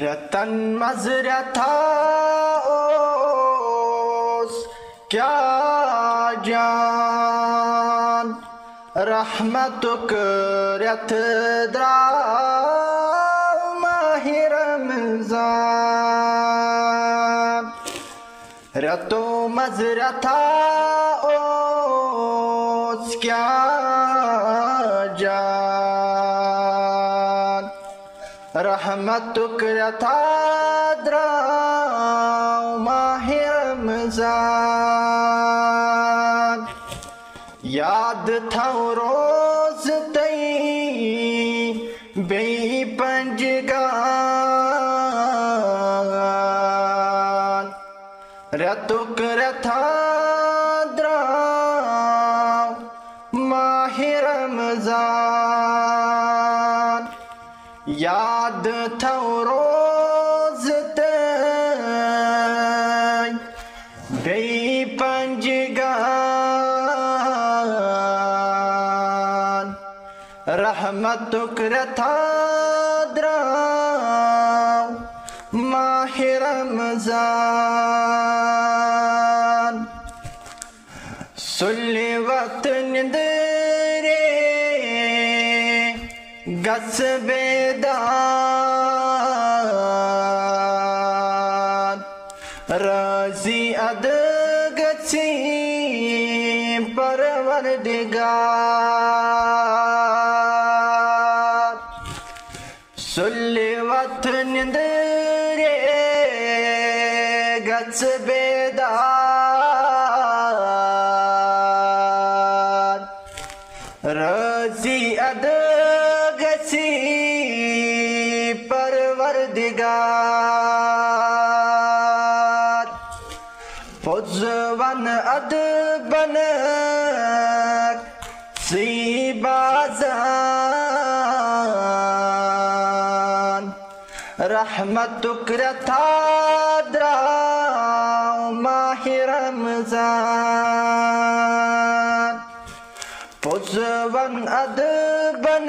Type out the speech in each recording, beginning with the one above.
रतन मजरा था ओस क्या जान रहमतुक रथ द्राव माहि रमज़ान रतो मजरा था ओस क्या जान रहमतुक रथा द्राव माहि रमज़ान याद था रोज तई बेई पंजगान रतुक रथा द्राव माहि रमज़ान याद था रोज तई बेई पंजगान रहमतुक रथा द्राव माहि रमज़ान सुल्ले वक्त निंदरे गस बेदान रज़ी अद गसी परवरदिगार सुल्ले वक्त निंदरे गस बेदार रज़ी अद गसी परवरदिगार पुज़वन अदबन सी बाज़ान रहमतुक रथा द्राव माहि रमज़ान पुज़वन अदबन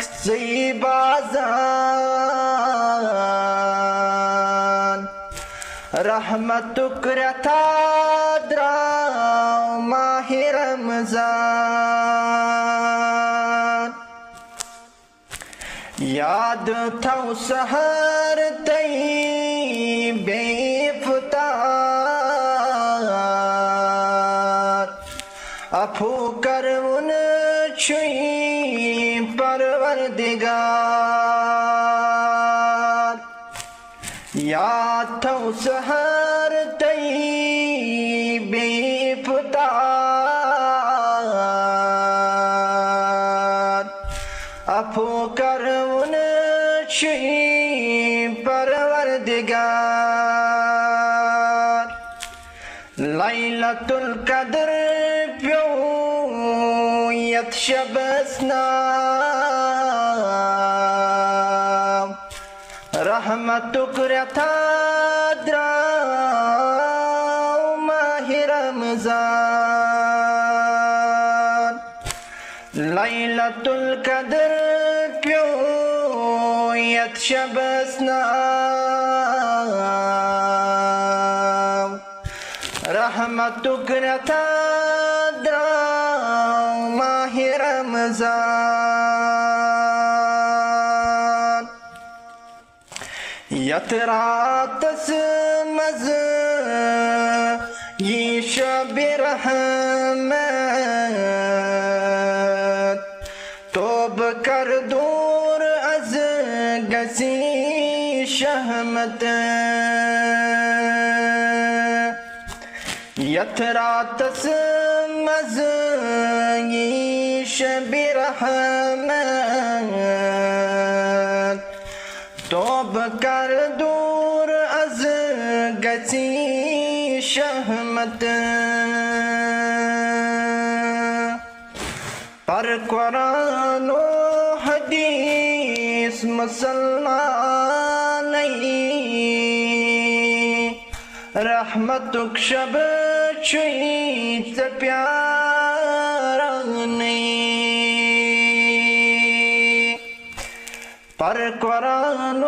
सी बाज़ान रहमतुक रथा द्राव माहि रमज़ान याद था सहर तई बेइफ्तार अफू कर उन छुई परवरदिगार याद था सहर तई बेइफ्तार अफू कर उन छुई परवरदिगार लैलतुल क़द्र प्यो यत शबस्ना रहमतुक रथा द्राव माहि रमज़ान लैलतुल क़द्र प्यो यत शबस्ना रहमतुक रथा द्राव माहि रमज़ान यत रातस मज़ ये शब रहमत तोब कर दूर अज गसी शहमत यत रातस मज़ ये शब रहमत तोब कर दूर अज गसी शहमत पर कुरान व हदीस मुसलमान रहमतुक शब छुई से प्यारा नहीं पर कुरान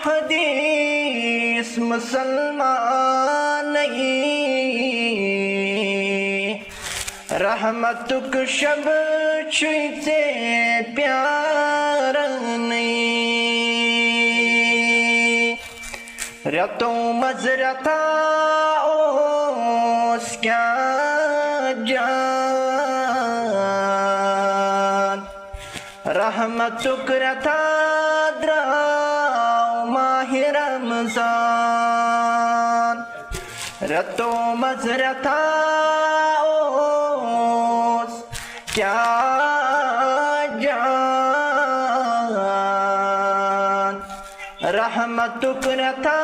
हदीस मुसलमान नहीं, रहमतुक शब छुईते प्यार नहीं। रतो मजरता ओस क्या जान, रहमतुक रथा द्राव माहि रमजान। रतो मजरता ओस क्या जान, रहमतुक रथा